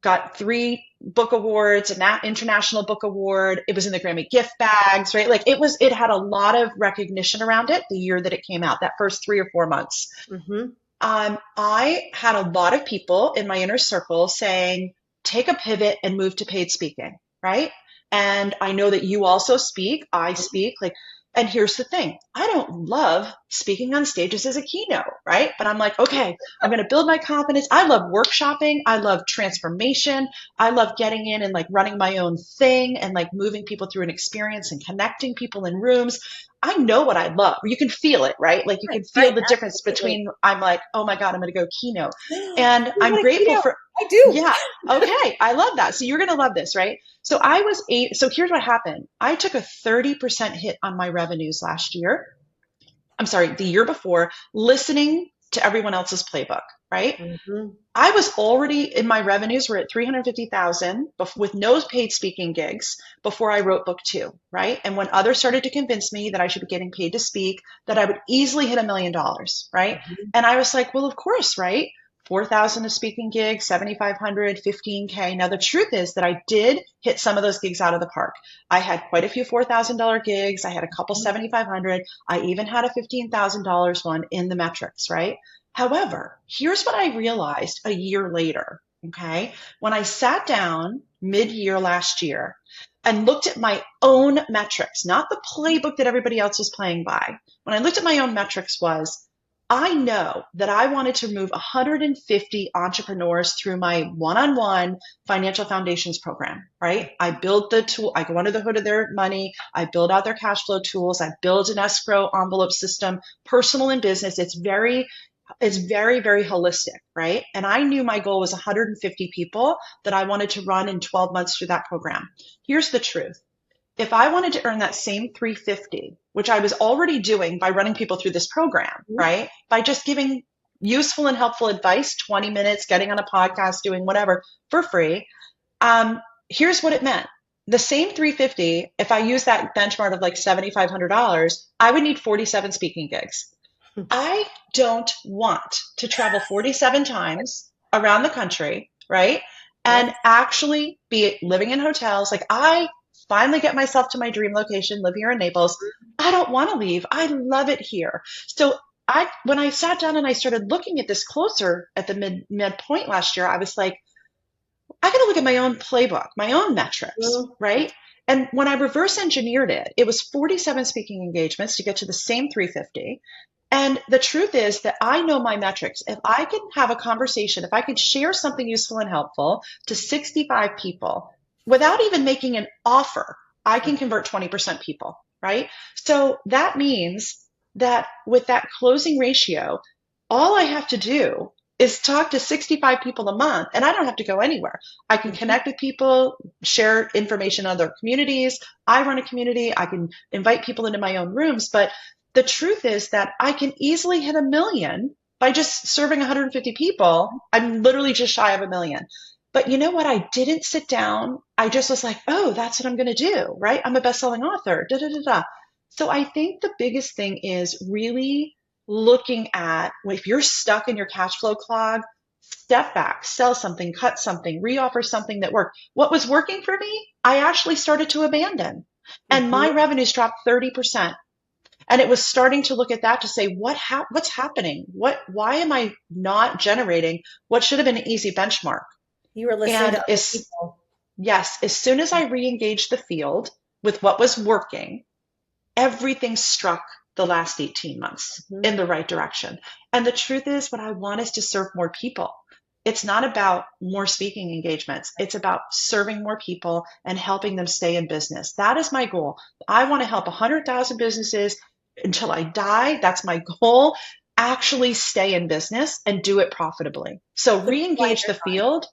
[SPEAKER 2] Got 3 book awards, and that international book award. It was in the Grammy gift bags, right? Like it had a lot of recognition around it the year that it came out, that first 3 or 4 months.
[SPEAKER 1] Mhm.
[SPEAKER 2] I had a lot of people in my inner circle saying, take a pivot and move to paid speaking, right? And I know that you also speak, I speak, like, and here's the thing. I don't love speaking on stages as a keynote, right? But I'm like, okay, I'm going to build my confidence. I love workshopping. I love transformation. I love getting in and like running my own thing and like moving people through an experience and connecting people in rooms. I know what I love. You can feel it, right? Like you
[SPEAKER 1] Right,
[SPEAKER 2] can feel
[SPEAKER 1] right,
[SPEAKER 2] the difference
[SPEAKER 1] absolutely.
[SPEAKER 2] between I'm like, oh my God, I'm going to go keynote.
[SPEAKER 1] You
[SPEAKER 2] And I'm
[SPEAKER 1] want a
[SPEAKER 2] grateful
[SPEAKER 1] keynote?
[SPEAKER 2] for,
[SPEAKER 1] I do.
[SPEAKER 2] yeah, okay, I love that. So you're going to love this, right? So so here's what happened. I took a 30% hit on my revenues last year. I'm sorry, the year before, listening to everyone else's playbook, right?
[SPEAKER 1] Mhm.
[SPEAKER 2] I was already in my revenues were at 350,000 with no paid speaking gigs before I wrote book two, right? And when others started to convince me that I should be getting paid to speak, that I would easily hit $1 million, right?
[SPEAKER 1] Mhm.
[SPEAKER 2] And I was like, well, of course, right? 4,000 a speaking gig, 7,500, 15K. Now the truth is that I did hit some of those gigs out of the park. I had quite a few $4,000 gigs. I had a couple 7,500. I even had a $15,000 one in the metrics, right? However, here's what I realized a year later. Okay. When I sat down mid year last year and looked at my own metrics, not the playbook that everybody else was playing by, when I looked at my own metrics was I know that I wanted to move 150 entrepreneurs through my one-on-one financial foundations program, right? I build the tool, I go under the hood of their money, I build out their cash flow tools, I build an escrow envelope system, personal and business. It's very, very holistic, right? And I knew my goal was 150 people that I wanted to run in 12 months through that program. Here's the truth. If I wanted to earn that same 350, which I was already doing by running people through this program, right? By just giving useful and helpful advice, 20 minutes, getting on a podcast, doing whatever for free. Um, Here's what it meant. The same 350, if I use that benchmark of like $7,500, I would need 47 speaking gigs. I don't want to travel 47 times around the country, right? And
[SPEAKER 1] Yes.
[SPEAKER 2] actually be living in hotels. Like I finally get myself to my dream location, live here in Naples. I don't want to leave. I love it here. So when I sat down and I started looking at this closer at the midpoint last year, I was like, I got to look at my own playbook, my own metrics,
[SPEAKER 1] Mhm.
[SPEAKER 2] right? And when I reverse engineered it, it was 47 speaking engagements to get to the same 350. And the truth is that I know my metrics. If I can have a conversation, if I can share something useful and helpful to 65 people without even making an offer, I can convert 20% people, right? So that means that with that closing ratio, all I have to do is talk to 65 people a month and I don't have to go anywhere. I can
[SPEAKER 1] Mhm.
[SPEAKER 2] connect with people, share information in other communities. I run a community. I can invite people into my own rooms, but the truth is that I can easily hit 1 million by just serving 150 people. I'm literally just shy of 1 million. But you know what? I didn't sit down. I just was like, oh, that's what I'm going to do, right? I'm a best-selling author. Da, da, da, da. So I think the biggest thing is really looking at if you're stuck in your cash flow clog, step back, sell something, cut something, reoffer something that worked. What was working for me, I actually started to abandon. And my
[SPEAKER 1] Mhm.
[SPEAKER 2] revenues dropped 30%. And it was starting to look at that to say, what's happening? Why am I not generating what should have been an easy benchmark?
[SPEAKER 1] You were listening to
[SPEAKER 2] And
[SPEAKER 1] other people.
[SPEAKER 2] yes, as soon as I re-engaged the field with what was working, everything struck the last 18 months
[SPEAKER 1] Mhm.
[SPEAKER 2] in the right direction. And the truth is, what I want is to serve more people. It's not about more speaking engagements. It's about serving more people and helping them stay in business. That is my goal. I want to help 100,000 businesses until I die. That's my goal. Actually stay in business and do it profitably. So
[SPEAKER 1] So utilize
[SPEAKER 2] re-engage
[SPEAKER 1] your
[SPEAKER 2] the field.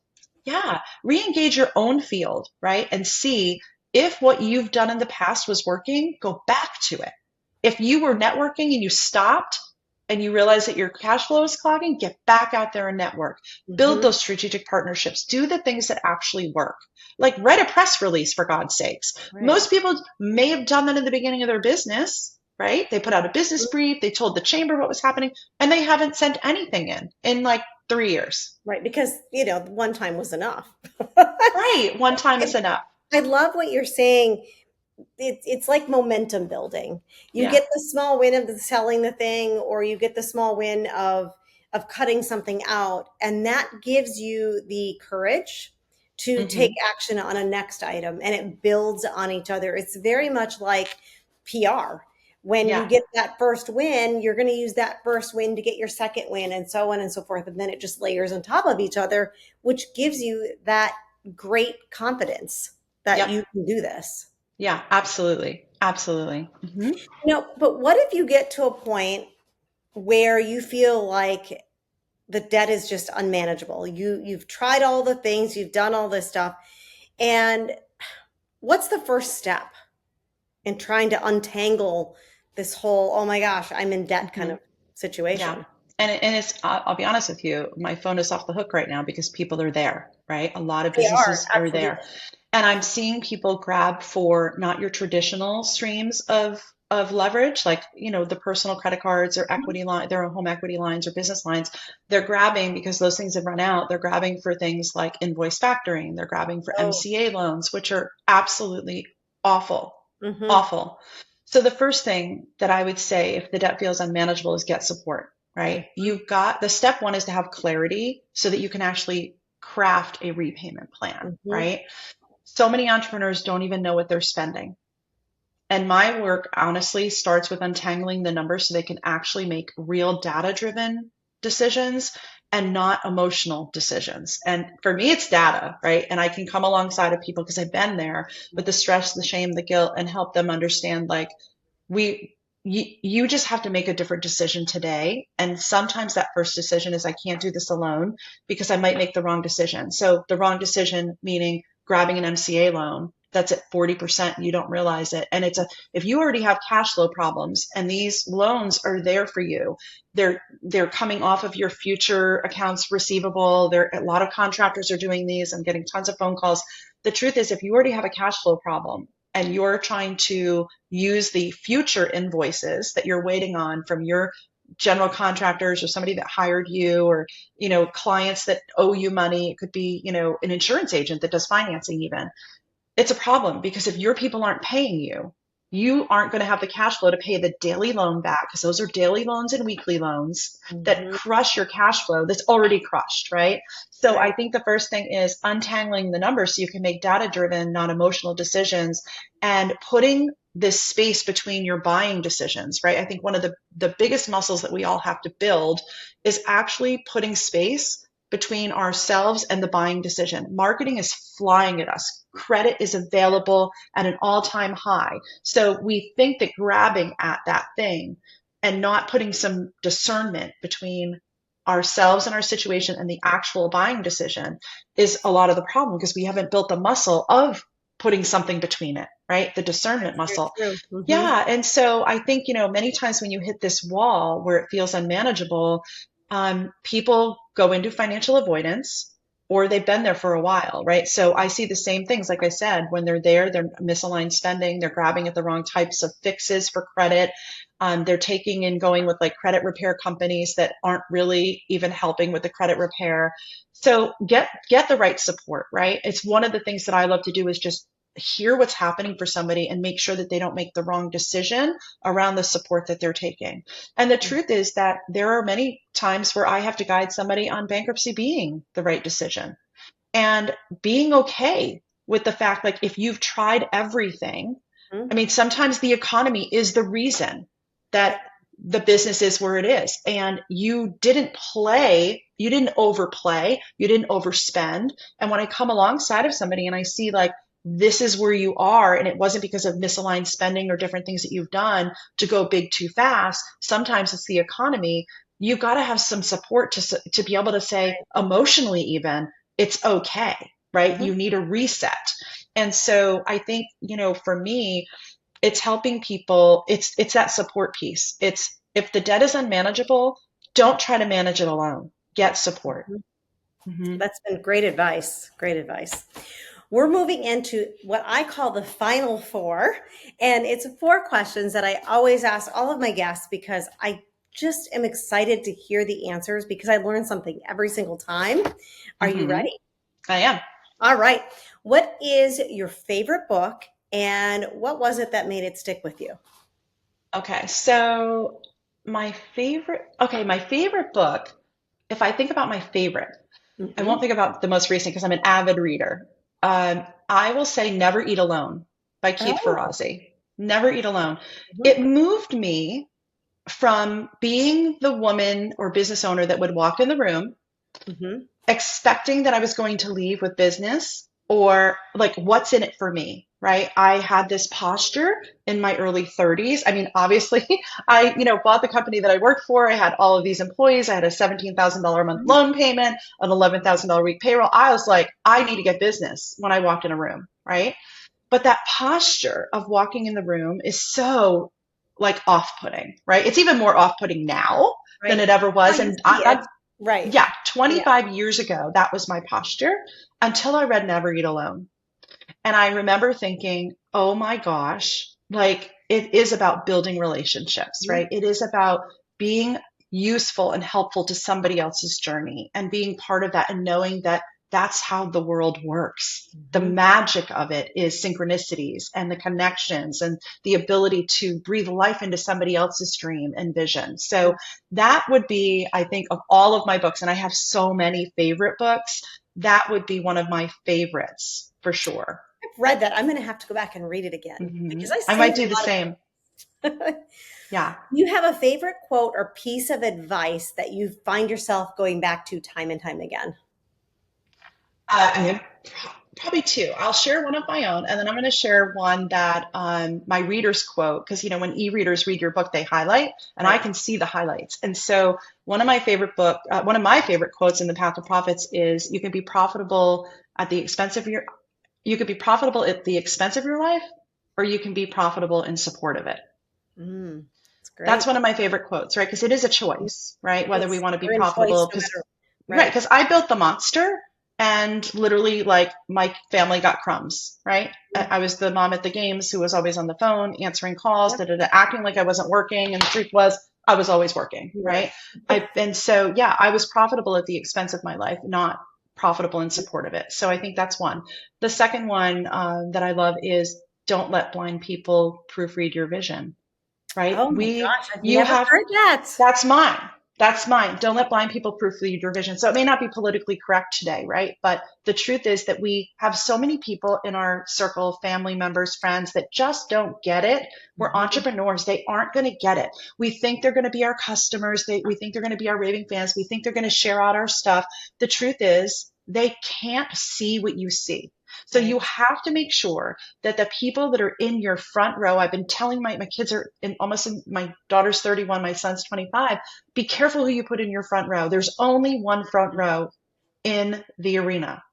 [SPEAKER 2] Yeah, re-engage your own field, right? And see if what you've done in the past was working, go back to it. If you were networking and you stopped and you realize that your cash flow is clogging, get back out there and network.
[SPEAKER 1] time.
[SPEAKER 2] Build
[SPEAKER 1] Mhm.
[SPEAKER 2] those strategic partnerships. Do the things that actually work. Like write a press release for God's sakes.
[SPEAKER 1] Right.
[SPEAKER 2] Most people may have done that in the beginning of their business, right? They put out a business brief, they told the chamber what was happening, and they haven't sent anything in like 3 years.
[SPEAKER 1] Right. Because, one time was enough.
[SPEAKER 2] Right. One time is enough.
[SPEAKER 1] I love what you're saying. It's like momentum building. You
[SPEAKER 2] Yeah.
[SPEAKER 1] get the small win of selling the thing, or you get the small win of cutting something out, and that gives you the courage to take
[SPEAKER 2] Hmm.
[SPEAKER 1] action on a next item, and it builds on each other. It's very much like PR. When you
[SPEAKER 2] Yeah.
[SPEAKER 1] get that first win, you're going to use that first win to get your second win, and so on and so forth, and then it just layers on top of each other, which gives you that great confidence that
[SPEAKER 2] Yep.
[SPEAKER 1] you can do this.
[SPEAKER 2] Yeah, absolutely. Absolutely.
[SPEAKER 1] But what if you get to a point where you feel like the debt is just unmanageable? You've tried all the things, you've done all this stuff, and what's the first step in trying to untangle this whole, oh my gosh, I'm in debt kind
[SPEAKER 2] hmm
[SPEAKER 1] of
[SPEAKER 2] Yeah.
[SPEAKER 1] situation?
[SPEAKER 2] And it's, I'll be honest with you, my phone is off the hook right now because people are there, right? A lot of
[SPEAKER 1] They are,
[SPEAKER 2] businesses are there.
[SPEAKER 1] absolutely.
[SPEAKER 2] And I'm seeing people grab for not your traditional streams of leverage, like, the personal credit cards or equity line, their own home equity lines or business lines. They're grabbing because those things have run out. They're grabbing for things like invoice factoring. They're grabbing for
[SPEAKER 1] Oh,
[SPEAKER 2] MCA loans, which are absolutely awful,
[SPEAKER 1] mm-hmm.
[SPEAKER 2] awful. So the first thing that I would say if the debt feels unmanageable is get support, right? You've got the step one is to have clarity so that you can actually craft a repayment plan,
[SPEAKER 1] Mm-hmm.
[SPEAKER 2] right? So many entrepreneurs don't even know what they're spending. And my work honestly starts with untangling the numbers so they can actually make real data driven decisions and not emotional decisions. And for me, it's data, right? And I can come alongside of people because I've been there with the stress, the shame, the guilt, and help them understand like, we you just have to make a different decision today, and sometimes that first decision is I can't do this alone because I might make the wrong decision. So the wrong decision meaning grabbing an MCA loan that's at 40% and you don't realize it, and if you already have cash flow problems and these loans are there for you, they're coming off of your future accounts receivable. There a lot of contractors are doing these. I'm getting tons of phone calls. The truth is, if you already have a cash flow problem and you're trying to use the future invoices that you're waiting on from your general contractors or somebody that hired you, or clients that owe you money, it could be an insurance agent that does financing even. It's a problem because if your people aren't paying you, you aren't going to have the cash flow to pay the daily loan back, because those are daily loans and weekly loans that
[SPEAKER 1] Mm-hmm.
[SPEAKER 2] crush your cash flow that's already crushed, right? So
[SPEAKER 1] Right.
[SPEAKER 2] I think the first thing is untangling the numbers so you can make data driven, non emotional decisions, and putting this space between your buying decisions, right? I think one of the biggest muscles that we all have to build is actually putting space between ourselves and the buying decision. Marketing is flying at us. Credit is available at an all-time high. So we think that grabbing at that thing and not putting some discernment between ourselves and our situation and the actual buying decision is a lot of the problem, because we haven't built the muscle of putting something between it, right? The discernment
[SPEAKER 1] Very
[SPEAKER 2] muscle.
[SPEAKER 1] true. Mm-hmm.
[SPEAKER 2] Yeah. And so I think, many times when you hit this wall where it feels unmanageable, people go into financial avoidance, or they've been there for a while, right? So I see the same things. Like I said, when they're there, they're misaligned spending, they're grabbing at the wrong types of fixes for credit. They're taking and going with like credit repair companies that aren't really even helping with the credit repair. So get the right support, right? It's one of the things that I love to do is just hear what's happening for somebody and make sure that they don't make the wrong decision around the support that they're taking. And the truth is that there are many times where I have to guide somebody on bankruptcy being the right decision, and being okay with the fact, like, if you've tried everything,
[SPEAKER 1] Mm-hmm.
[SPEAKER 2] I mean, sometimes the economy is the reason that
[SPEAKER 1] Right.
[SPEAKER 2] the business is where it is. And you didn't overplay, you didn't overspend. And when I come alongside of somebody and I see like, this is where you are, and it wasn't because of misaligned spending or different things that you've done to go big too fast. Sometimes it's the economy. You've got to have some support to be able to say emotionally, even, it's okay, right?
[SPEAKER 1] Mm-hmm.
[SPEAKER 2] You need a reset. And so I think, for me, it's helping people. It's that support piece. It's, if the debt is unmanageable, don't try to manage it alone. Get support.
[SPEAKER 1] Mm-hmm.
[SPEAKER 2] Hmm
[SPEAKER 1] That's been great advice. Great advice. We're moving into what I call the final four. And it's four questions that I always ask all of my guests because I just am excited to hear the answers because I learn something every single time. Are you
[SPEAKER 2] hmm
[SPEAKER 1] ready?
[SPEAKER 2] I am.
[SPEAKER 1] All right. What is your favorite book and what was it that made it stick with you?
[SPEAKER 2] Okay, so my favorite book, if I think about my favorite, I won't
[SPEAKER 1] Hmm.
[SPEAKER 2] think about the most recent because I'm an avid reader. I will say Never Eat Alone by Keith
[SPEAKER 1] Oh.
[SPEAKER 2] Ferrazzi. Never Eat Alone.
[SPEAKER 1] Hmm.
[SPEAKER 2] It moved me from being the woman or business owner that would walk in the room
[SPEAKER 1] Hmm.
[SPEAKER 2] expecting that I was going to leave with business, or like, what's in it for me? right? I had this posture in my early 30s. I mean, obviously, I, bought the company that I worked for. I had all of these employees. I had a $17,000 a month loan payment, an $11,000 a week payroll. I was like, I need to get business when I walked in a room, right? But that posture of walking in the room is so like off-putting, right? It's even more off-putting now than
[SPEAKER 1] Right.
[SPEAKER 2] it ever
[SPEAKER 1] How
[SPEAKER 2] was.
[SPEAKER 1] you
[SPEAKER 2] And
[SPEAKER 1] see it. Right.
[SPEAKER 2] yeah,
[SPEAKER 1] Yeah.
[SPEAKER 2] 25 years ago, that was my posture until I read Never Eat Alone. And I remember thinking, oh my gosh, like it is about building relationships,
[SPEAKER 1] Mhm.
[SPEAKER 2] right? It is about being useful and helpful to somebody else's journey and being part of that and knowing that that's how the world works. The
[SPEAKER 1] Mhm.
[SPEAKER 2] magic of it is synchronicities and the connections and the ability to breathe life into somebody else's dream and vision. So that would be, I think, of all of my books, and I have so many favorite books, that would be one of my favorites for sure.
[SPEAKER 1] I've read that. I'm going to have to go back and read it again because I
[SPEAKER 2] I
[SPEAKER 1] see
[SPEAKER 2] might
[SPEAKER 1] a
[SPEAKER 2] do the
[SPEAKER 1] lot
[SPEAKER 2] same.
[SPEAKER 1] of.
[SPEAKER 2] Yeah.
[SPEAKER 1] You have a favorite quote or piece of advice that you find yourself going back to time and time again?
[SPEAKER 2] I have probably two. I'll share one of my own, and then I'm going to share one that my readers quote, because when e-readers read your book, they highlight, and I
[SPEAKER 1] Right.
[SPEAKER 2] can see the highlights. And so one of my favorite quotes in The Path to Profits is, at the expense of your, you could be profitable at the expense of your life, or you can be profitable in support of it.
[SPEAKER 1] That's
[SPEAKER 2] That's
[SPEAKER 1] great.
[SPEAKER 2] one of my favorite quotes, right? Because it is a choice, right? Whether we
[SPEAKER 1] Yes.
[SPEAKER 2] want to be
[SPEAKER 1] We're in choice
[SPEAKER 2] profitable,
[SPEAKER 1] no
[SPEAKER 2] because
[SPEAKER 1] matter.
[SPEAKER 2] right,
[SPEAKER 1] Right.
[SPEAKER 2] because I built the monster and literally like my family got crumbs, right? I was the mom at the games who was always on the phone, answering calls,
[SPEAKER 1] Yep.
[SPEAKER 2] acting like I wasn't working. And the truth was I was always working,
[SPEAKER 1] You were.
[SPEAKER 2] right? And so, yeah, I was profitable at the expense of my life, not profitable in support of it. So I think that's one. The second one that I love is don't let blind people proofread your vision, right?
[SPEAKER 1] Oh my gosh, I've
[SPEAKER 2] You
[SPEAKER 1] never
[SPEAKER 2] have
[SPEAKER 1] heard that.
[SPEAKER 2] that's mine. That's mine. Don't let blind people proofread your vision. So it may not be politically correct today, right? But the truth is that we have so many people in our circle, family members, friends that just don't get it. We're
[SPEAKER 1] Mhm.
[SPEAKER 2] entrepreneurs. They aren't going to get it. We think they're going to be our customers. We think they're going to be our raving fans. We think they're going to share out our stuff. The truth is they can't see what you see. So you
[SPEAKER 1] Right.
[SPEAKER 2] have to make sure that the people that are in your front row, I've been telling my kids are my daughter's 31, my son's 25, be careful who you put in your front row. There's only one front row in the arena.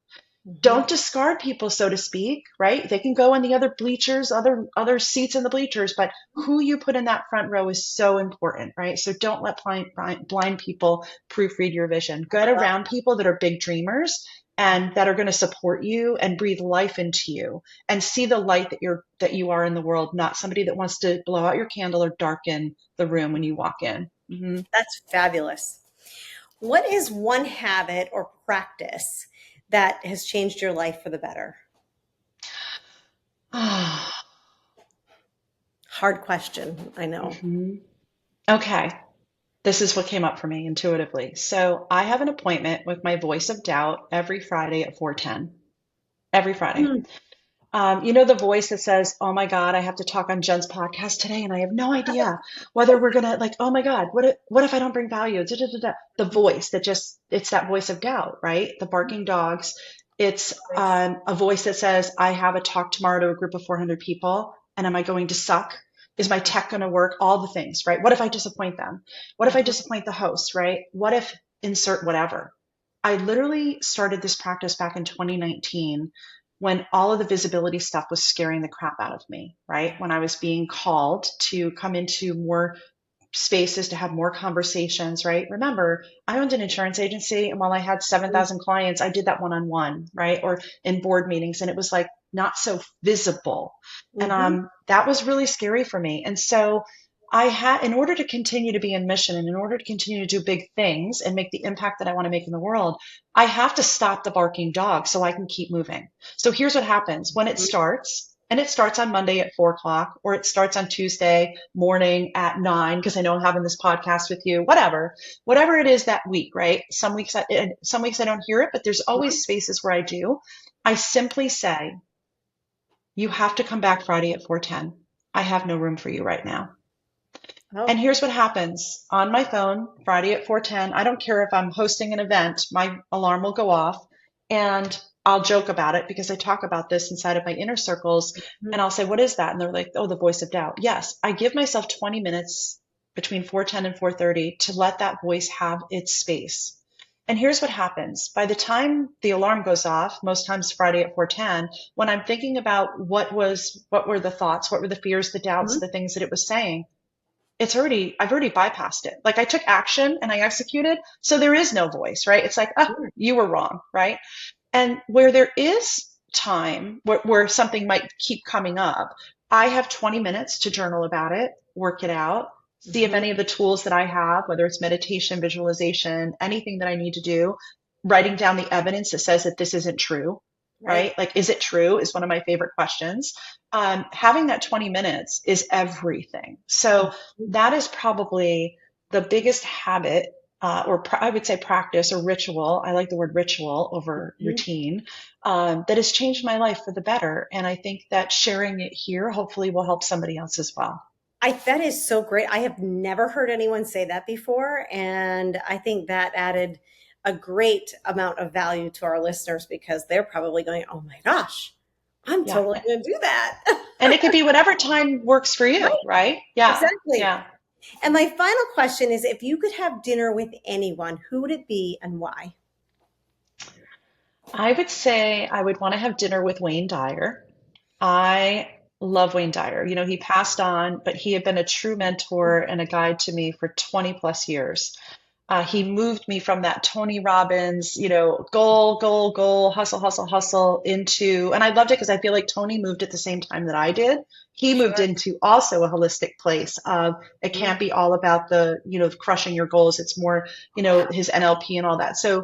[SPEAKER 1] Mhm.
[SPEAKER 2] Don't discard people, so to speak, right? They can go in the other bleachers, other seats in the bleachers, but who you put in that front row is so important, right? So don't let blind people proofread your vision. Get
[SPEAKER 1] Well,
[SPEAKER 2] around people that are big dreamers and that are going to support you and breathe life into you and see the light that you are in the world, not somebody that wants to blow out your candle or darken the room when you walk in.
[SPEAKER 1] that's fabulous. What is one habit or practice that has changed your life for the better? Hard question, I know.
[SPEAKER 2] Mhm. Okay. This is what came up for me intuitively. So I have an appointment with my voice of doubt every Friday at 4:10. Every Friday.
[SPEAKER 1] Mm.
[SPEAKER 2] The voice that says, "Oh my God, I have to talk on Jen's podcast today, and I have no idea whether we're gonna like. Oh my God, what if I don't bring value?" Da, da, da, da. The voice that it's that voice of doubt, right? The barking dogs. It's
[SPEAKER 1] Voice.
[SPEAKER 2] a voice that says, "I have a talk tomorrow to a group of 400 people, and am I going to suck? Is my tech going to work? All the things, right? What if I disappoint them? What if I
[SPEAKER 1] Mhm.
[SPEAKER 2] disappoint the host, right? What if insert whatever?" I literally started this practice back in 2019 when all of the visibility stuff was scaring the crap out of me, right? When I was being called to come into more spaces to have more conversations, right? Remember, I owned an insurance agency, and while I had 7,000 clients, I did that one on one, right? Or in board meetings, and it was like not so visible. And
[SPEAKER 1] Mhm.
[SPEAKER 2] that was really scary for me. And so in order to continue to be in mission and in order to continue to do big things and make the impact that I want to make in the world, I have to stop the barking dog so I can keep moving. So here's what happens when it
[SPEAKER 1] Mhm.
[SPEAKER 2] starts. And it starts on Monday at 4 o'clock, or it starts on Tuesday morning at 9, because I know I'm having this podcast with you, whatever it is that week, right? Some weeks I don't hear it, but there's always spaces where I do. I simply say, you have to come back Friday at 4:10. I have no room for you right now. And
[SPEAKER 1] Oh,
[SPEAKER 2] here's what happens on my phone Friday at 4:10. I don't care if I'm hosting an event, my alarm will go off. And I'll joke about it because I talk about this inside of my inner circles. And I'll say, what is that? And they're like, oh, the voice of doubt. Yes, I give myself 20 minutes between 4:10 and 4:30 to let that voice have its space. And here's what happens. By the time the alarm goes off, most times Friday at 4:10, when I'm thinking about what were the thoughts, what were the fears, the doubts,
[SPEAKER 1] Mhm.
[SPEAKER 2] the things that it was saying, I've already bypassed it. Like I took action and I executed. So there is no voice, right? It's like, oh,
[SPEAKER 1] Sure.
[SPEAKER 2] you were wrong, right? And where there is time where something might keep coming up, I have 20 minutes to journal about it, work it out, see if
[SPEAKER 1] Mhm.
[SPEAKER 2] any of the tools that I have, whether it's meditation, visualization, anything that I need to do, writing down the evidence that says that this isn't true,
[SPEAKER 1] Right.
[SPEAKER 2] right? Like, is it true is one of my favorite questions. Having that 20 minutes is everything. So
[SPEAKER 1] Mhm.
[SPEAKER 2] that is probably the biggest habit I would say practice or ritual. I like the word ritual over
[SPEAKER 1] Mhm.
[SPEAKER 2] routine, that has changed my life for the better. And I think that sharing it here hopefully will help somebody else as well.
[SPEAKER 1] That is so great. I have never heard anyone say that before, and I think that added a great amount of value to our listeners because they're probably going, "Oh my gosh, I'm
[SPEAKER 2] Yeah.
[SPEAKER 1] totally going to do that."
[SPEAKER 2] And it could be whatever time works for you,
[SPEAKER 1] Right.
[SPEAKER 2] right? Yeah.
[SPEAKER 1] Exactly.
[SPEAKER 2] Yeah.
[SPEAKER 1] And my final question is, if you could have dinner with anyone, who would it be and why?
[SPEAKER 2] I would say I would want to have dinner with Wayne Dyer. I love Wayne Dyer. You know, he passed on, but he had been a true mentor and a guide to me for 20 plus years. He moved me from that Tony Robbins, goal, goal, goal, hustle, hustle, hustle into, and I loved it because I feel like Tony moved at the same time that I did. He moved
[SPEAKER 1] Sure.
[SPEAKER 2] into also a holistic place of it
[SPEAKER 1] Mhm.
[SPEAKER 2] can't be all about crushing your goals. It's more, his NLP and all that. So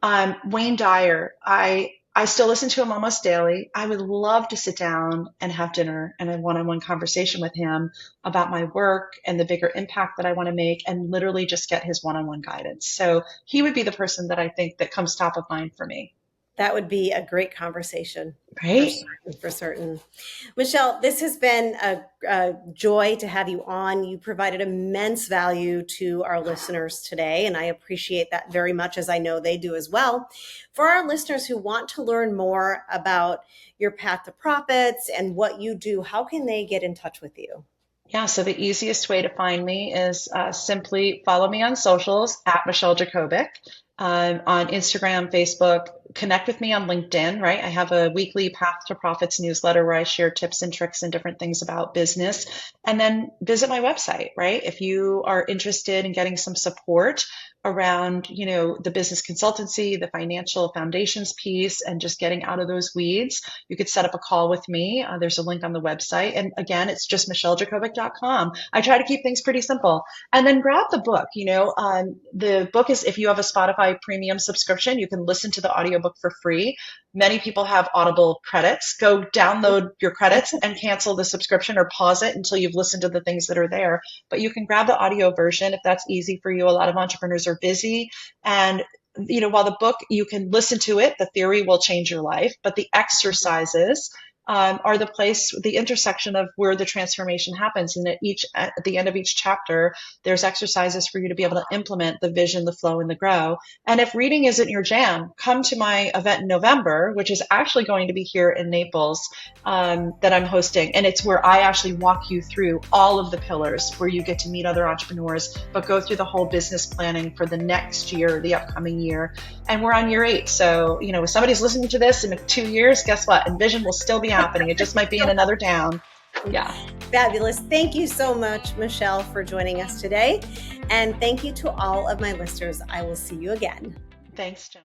[SPEAKER 1] Mhm.
[SPEAKER 2] Wayne Dyer, I still listen to him almost daily. I would love to sit down and have dinner and a one-on-one conversation with him about my work and the bigger impact that I want to make and literally just get his one-on-one guidance. So he would be the person that I think that comes top of mind for me.
[SPEAKER 1] That would be a great conversation for
[SPEAKER 2] Right?
[SPEAKER 1] certain, for certain. Michelle, this has been a joy to have you on. You provided immense value to our listeners today, and I appreciate that very much, as I know they do as well. For our listeners who want to learn more about your path to profits and what you do, how can they get in touch with you?
[SPEAKER 2] Yeah, so the easiest way to find me is simply follow me on socials at Michelle Jacobik, on Instagram, Facebook. Connect with me on LinkedIn, right? I have a weekly Path to Profits newsletter where I share tips and tricks and different things about business. And then visit my website, right? If you are interested in getting some support around, the business consultancy, the financial foundations piece, and just getting out of those weeds, you could set up a call with me. There's a link on the website. And again, it's just michellejacobik.com. I try to keep things pretty simple. And then grab the book. The book is, if you have a Spotify premium subscription, you can listen to the audiobook for free. Many people have Audible credits. Go download your credits and cancel the subscription or pause it until you've listened to the things that are there. But you can grab the audio version if that's easy for you. A lot of entrepreneurs are busy. And while the book, you can listen to it, the theory will change your life, but the exercises are the intersection of where the transformation happens. And at the end of each chapter, there's exercises for you to be able to implement the vision, the flow, and the grow. And if reading isn't your jam, come to my event in November, which is actually going to be here in Naples, that I'm hosting. And it's where I actually walk you through all of the pillars where you get to meet other entrepreneurs, but go through the whole business planning for the next year, the upcoming year. And we're on year 8. So, if somebody's listening to this in 2 years, guess what? Envision will still be happening. It just might be in another town. Yeah.
[SPEAKER 1] Fabulous. Thank you so much, Michelle, for joining us today. And thank you to all of my listeners. I will see you again.
[SPEAKER 2] Thanks, Jen.